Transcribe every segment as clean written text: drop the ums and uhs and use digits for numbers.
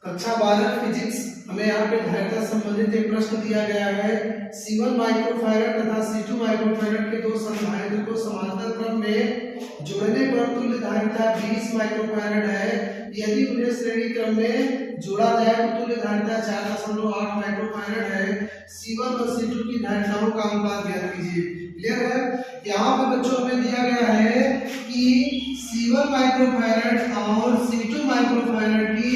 कक्षा 12 फिजिक्स हमें यहाँ पे धारिता संबंधित एक प्रश्न दिया गया है। C1 माइक्रोफैरड तथा C2 माइक्रोफैरड के दो संधारित्र को समांतर क्रम में जोड़ने पर तुल्य धारिता 20 माइक्रोफैरड है। यदि उन्हें श्रेणी क्रम में जोड़ा जाए तो तुल्य धारिता 4.8 माइक्रोफैरड है। C1 और C2 की धारिताओं का अनुपात ज्ञात कीजिए। क्लियर है? यहाँ पे बच्चों हमें दिया गया है कि C1 माइक्रोफैरड और C2 माइक्रोफैरड की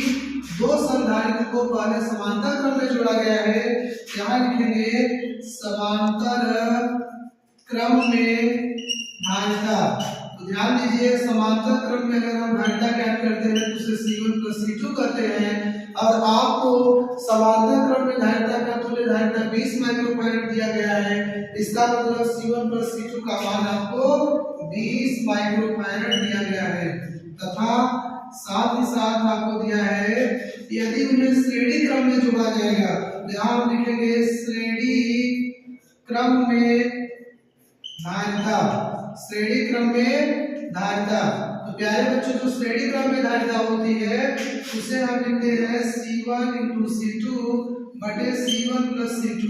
दो संधारित्र को पहले समांतर क्रम में जोड़ा गया है। यहाँ लिखेंगे समांतर क्रम में धारिता। तो ध्यान दीजिए, समांतर क्रम में अगर हम धारिता ज्ञात करते हैं तो उसे C1 + C2 कहते हैं। और आपको समांतर क्रम में धारिता का तुल्य धारिता 20 माइक्रोफैरड दिया गया है। इसका मतलब C1 + C2 का मान आपको 20 माइक्रोफैरड दिया गया है। तथा साथ ही साथ आपको दिया है यदि उन्हें श्रेणी क्रम में जोड़ा जाएगा, यहाँ हम लिखेंगे श्रेणी क्रम में धारिता। श्रेणी क्रम में धारिता, तो प्यारे बच्चों जो श्रेणी क्रम में धारिता होती है उसे हम लिखते हैं C1 × C2 बटे C1 + C2।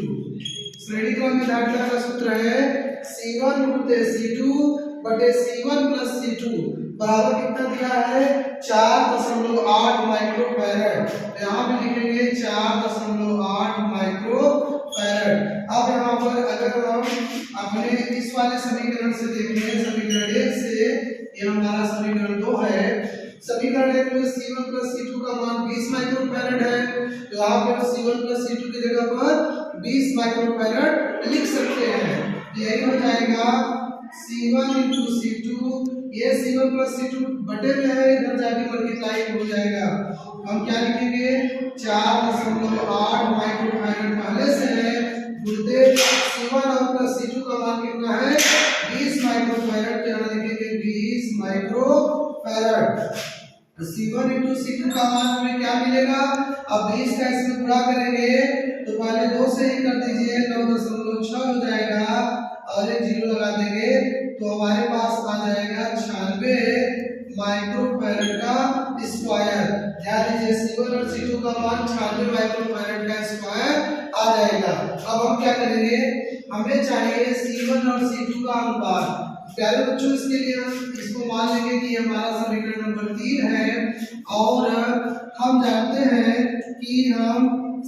श्रेणी क्रम में धारिता का सूत्र है C1 × C2 बटे C1 + C2 बराबर कितना दिया है 4.8 माइक्रोफैरड। यहाँ पे लिखेंगे 4.8 माइक्रोफैरड। अब यहाँ पर अगर हम अपने इस वाले समीकरण से देखें, समीकरण 1 से, ये हमारा समीकरण 2 है। समीकरण 1 में C1 + C2 का मान 20 माइक्रोफैरड है, तो यहाँ पे C1 + C2 की जगह पर 20 माइक्रोफैरड लिख सकते हैं। यही हो जाएगा C1 × C2। ये C1 + C2 बटे में है, इधर जाके मल्टीप्लाई हो जाएगा। हम क्या लिखेंगे 4.8 माइक्रोफैरड पहले से है, गुणित C1 और C2 का मान कितना है 20 माइक्रोफैरड। यहाँ लिखेंगे 20 माइक्रोफैरड। C1 × C2 का मान हमें क्या मिलेगा, अब 20 का इसमें गुणा करेंगे तो पहले 2 से ही कर दीजिए, 9.6 हो जाएगा और एक 0 लगा देंगे तो हमारे पास आ जाएगा 96 माइक्रोफैरड का स्क्वायर। ध्यान दीजिए C1 और C2 का मान 96 माइक्रोफैरड का स्क्वायर आ जाएगा। अब हम क्या करेंगे, हमें चाहिए C1 और C2 का अनुपात। प्यारे बच्चों इसके लिए हम इसको मान लेंगे कि हमारा समीकरण नंबर 3 है और हम जानते हैं कि हम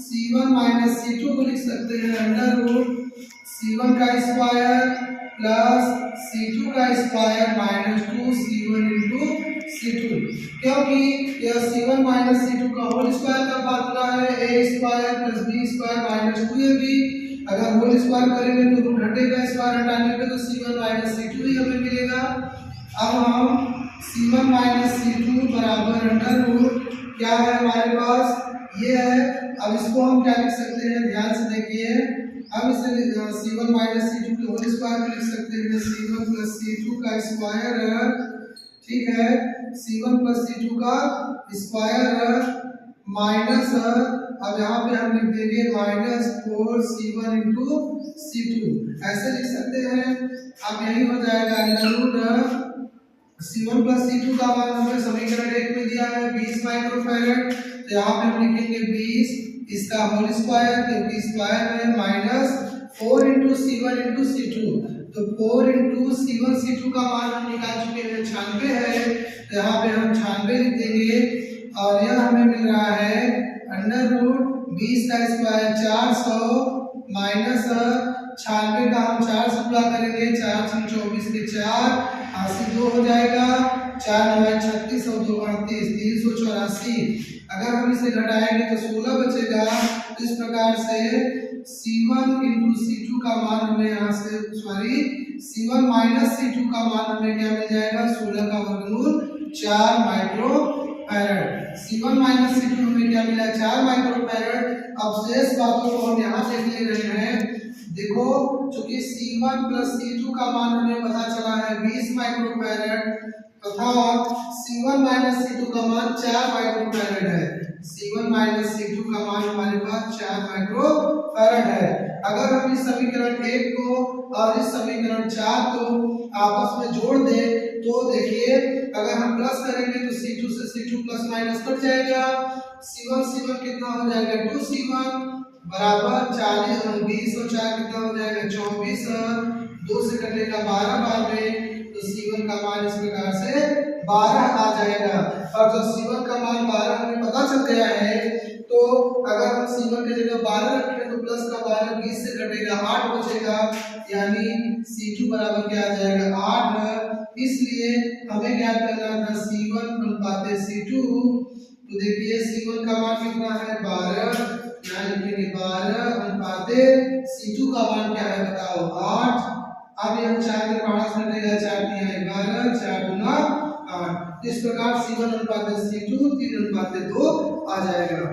C1 - C2 को लिख सकते हैं अंडर C1 का स्क्वायर प्लस C2 का स्क्वायर माइनस 2C1 × C2, क्योंकि यह C1 - C2 का होल स्क्वायर का फार्मूला है a² + b² माइनस 2ab। अगर होल स्क्वायर करेंगे तो रूट हटेगा, स्क्वायर हटाने पे तो C1 - C2 ही हमें मिलेगा। अब हम C1 - C2 बराबर अंडर क्या है हमारे पास ये है। अब इसको हम क्या लिख सकते हैं, ध्यान से देखिए। अब इसे C1 - C2 के होल स्क्वायर में लिख सकते हैं C1 + C2 का स्क्वायर, ठीक है, C1 + C2 का स्क्वायर माइनस, अब यहाँ पे हम लिख देंगे -4C1 × C2, ऐसे लिख सकते हैं। अब यही हो जाएगा अंडर C1 + C2 का मान हमें समीकरण 1 में दिया है 20 माइक्रोफैरड, तो यहाँ पे हम लिखेंगे 20 इसका होल स्क्वायर, क्योंकि स्क्वायर है, माइनस 4 × C1 × C2, तो 4 × C1 C2 का मान हम निकाल चुके हैं 96 है, तो यहाँ पे हम 96 लिख देंगे और यह हमें मिल रहा है अंडर 20 का स्क्वायर 400 माइनस 96 का हम 4 से गुणा करेंगे, 4 × 24 के 4, 82 हो जाएगा, 4 × 9 36 और 2 × 38 384। अगर हम इसे घटाएंगे तो 16 बचेगा। इस प्रकार से C1 × C2 का मान हमें यहाँ से C1 - C2 का मान हमें क्या मिल जाएगा 16 का वर्गमूल 4 माइक्रोफैरड। C1 - C2 हमें क्या मिला 4 माइक्रोफैरड। अब शेष बातों को हम यहाँ देख ले रहे हैं। देखो चूंकि C1 + C2 का मान हमें पता चला है 20 माइक्रोफैरड तथा C1 - C2 का मान 4 माइक्रोफैरड है। C1 - C2 का मान हमारे पास 4 माइक्रोफैरड है। अगर हम इस समीकरण 1 को और इस समीकरण 4 को आपस में जोड़ दें तो देखिए अगर हम प्लस करेंगे तो C2 से C2 प्लस माइनस कट जाएगा, C1 कितना हो जाएगा 2C1 बराबर 40 और 20 और 4 कितना हो जाएगा 24, 2 से कटेगा 12 बार में, तो C1 का मान इस प्रकार से 12 आ जाएगा। और जब C1 का मान 12 हमें पता चल गया है तो अगर हम C1 की जगह 12 रखें तो प्लस का 12 20 से घटेगा 8 बचेगा, यानी C2 बराबर क्या आ जाएगा 8। इसलिए हमें क्या करना था C1 अनुपात C2, तो देखिए C1 का मान कितना है 12, यहाँ लिखेंगे 12 अनुपात C2 का मान क्या है बताओ 8। अब यह 4 के 5 घटेगा 4 तिया 11, 4 गुना 8। इस प्रकार C1 अनुपात C2 3 अनुपात 2 आ जाएगा।